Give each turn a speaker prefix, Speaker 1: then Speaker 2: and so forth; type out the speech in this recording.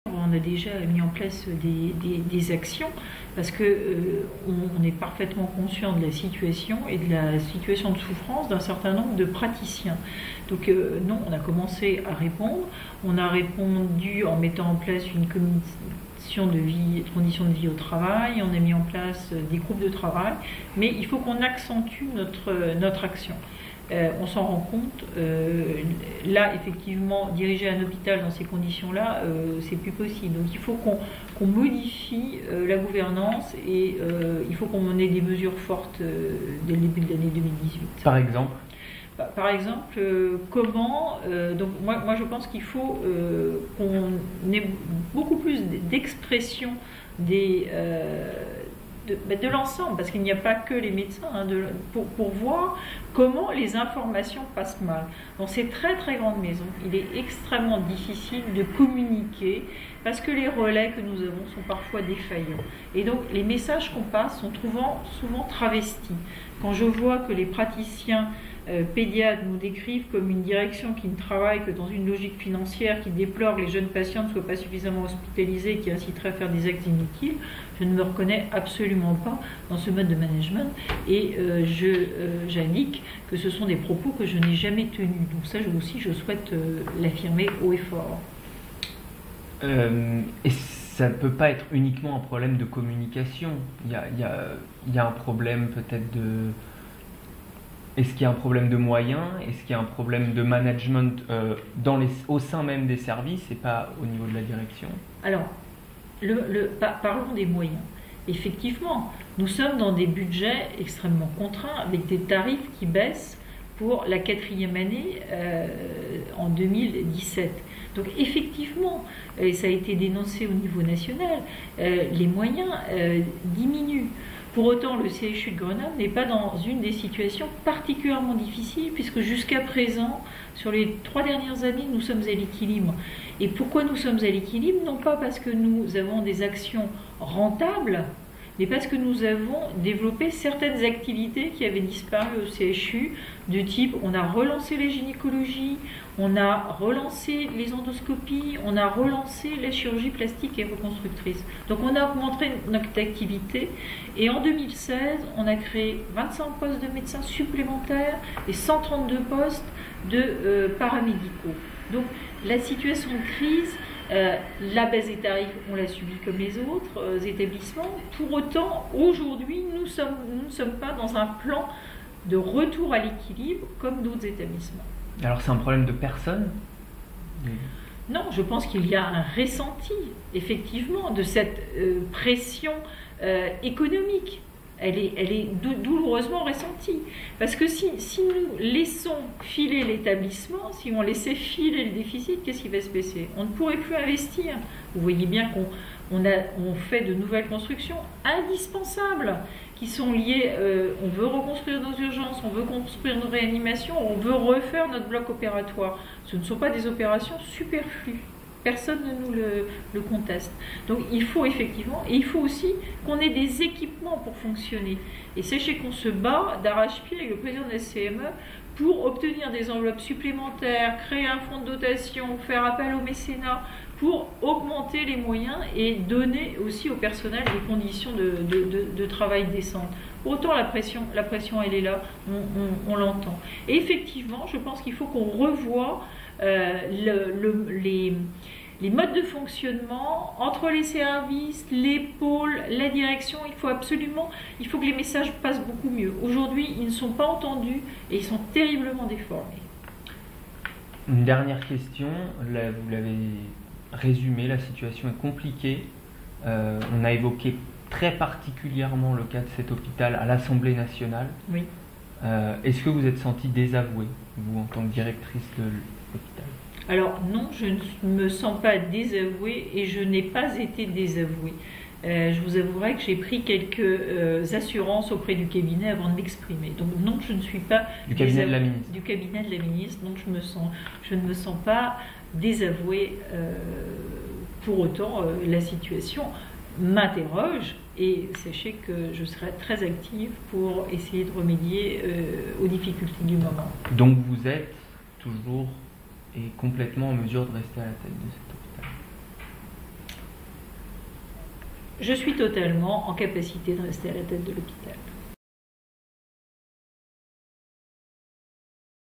Speaker 1: On a déjà mis en place des actions parce que on est parfaitement conscient de la situation et de la situation de souffrance d'un certain nombre de praticiens. Donc non, on a commencé à répondre. On a répondu en mettant en place une commission de vie, conditions de vie au travail. On a mis en place des groupes de travail, mais il faut qu'on accentue notre action. On s'en rend compte. Là, effectivement, diriger un hôpital dans ces conditions-là, c'est plus possible. Donc, il faut qu'on modifie la gouvernance et il faut qu'on ait des mesures fortes dès le début de l'année 2018.
Speaker 2: Par exemple
Speaker 1: Par exemple, comment... donc, moi, je pense qu'il faut qu'on ait beaucoup plus d'expression de l'ensemble, parce qu'il n'y a pas que les médecins, hein, pour voir comment les informations passent mal. Dans ces très très grandes maisons, il est extrêmement difficile de communiquer parce que les relais que nous avons sont parfois défaillants. Et donc les messages qu'on passe sont souvent travestis. Quand je vois que les praticiens pédiatres nous décrivent comme une direction qui ne travaille que dans une logique financière, qui déplore que les jeunes patients ne soient pas suffisamment hospitalisés, qui inciterait à faire des actes inutiles, je ne me reconnais absolument pas dans ce mode de management et j'indique que ce sont des propos que je n'ai jamais tenus. Donc ça aussi, je souhaite l'affirmer haut et fort.
Speaker 2: Et ça ne peut pas être uniquement un problème de communication. Il y a un problème peut-être de... Est-ce qu'il y a un problème de moyens? Est-ce qu'il y a un problème de management au sein même des services et pas au niveau de la direction?
Speaker 1: Alors, parlons des moyens. Effectivement, nous sommes dans des budgets extrêmement contraints avec des tarifs qui baissent pour la 4e année en 2017. Donc effectivement, et ça a été dénoncé au niveau national, les moyens diminuent. Pour autant, le CHU de Grenoble n'est pas dans une des situations particulièrement difficiles, puisque jusqu'à présent, sur les 3 dernières années, nous sommes à l'équilibre. Et pourquoi nous sommes à l'équilibre? Non pas parce que nous avons des actions rentables, mais parce que nous avons développé certaines activités qui avaient disparu au CHU, de type on a relancé la gynécologie, on a relancé les endoscopies, on a relancé la chirurgie plastique et reconstructrice. Donc on a augmenté notre activité et en 2016, on a créé 25 postes de médecins supplémentaires et 132 postes de paramédicaux. Donc la situation de crise, la baisse des tarifs, on l'a subie comme les autres établissements. Pour autant, aujourd'hui, nous ne sommes pas dans un plan de retour à l'équilibre comme d'autres établissements.
Speaker 2: Alors c'est un problème de personnes?
Speaker 1: Non, je pense qu'il y a un ressenti, effectivement, de cette pression économique. Elle est douloureusement ressentie. Parce que si nous laissons filer l'établissement, si on laissait filer le déficit, qu'est-ce qui va se passer? On ne pourrait plus investir. Vous voyez bien qu'on fait de nouvelles constructions indispensables qui sont liées, on veut reconstruire nos urgences, on veut construire nos réanimations, on veut refaire notre bloc opératoire. Ce ne sont pas des opérations superflues. Personne ne nous le conteste. Donc il faut effectivement, et il faut aussi qu'on ait des équipements pour fonctionner. Et sachez qu'on se bat d'arrache-pied avec le président de la CME pour obtenir des enveloppes supplémentaires, créer un fonds de dotation, faire appel au mécénat, pour augmenter les moyens et donner aussi au personnel des conditions de travail décentes. Autant la pression elle est là, on l'entend. Et effectivement, je pense qu'il faut qu'on revoie les modes de fonctionnement entre les services, les pôles, la direction. Il faut que les messages passent beaucoup mieux. Aujourd'hui, ils ne sont pas entendus et ils sont terriblement déformés.
Speaker 2: Une dernière question, là, vous l'avez résumé, la situation est compliquée. On a évoqué très particulièrement le cas de cet hôpital à l'Assemblée nationale.
Speaker 1: Oui.
Speaker 2: Est-ce que vous êtes sentie désavouée, vous, en tant que directrice de l'hôpital?
Speaker 1: Alors non, je ne me sens pas désavouée et je n'ai pas été désavouée. Je vous avouerai que j'ai pris quelques assurances auprès du cabinet avant de m'exprimer. Donc non, je ne suis pas
Speaker 2: du cabinet de la ministre.
Speaker 1: Du cabinet de la ministre, donc je ne me sens pas désavouée. Pour autant, la situation m'interroge et sachez que je serai très active pour essayer de remédier aux difficultés du moment.
Speaker 2: Donc vous êtes toujours et complètement en mesure de rester à la tête de cet hôpital?
Speaker 1: je suis totalement en capacité de rester à la tête de l'hôpital.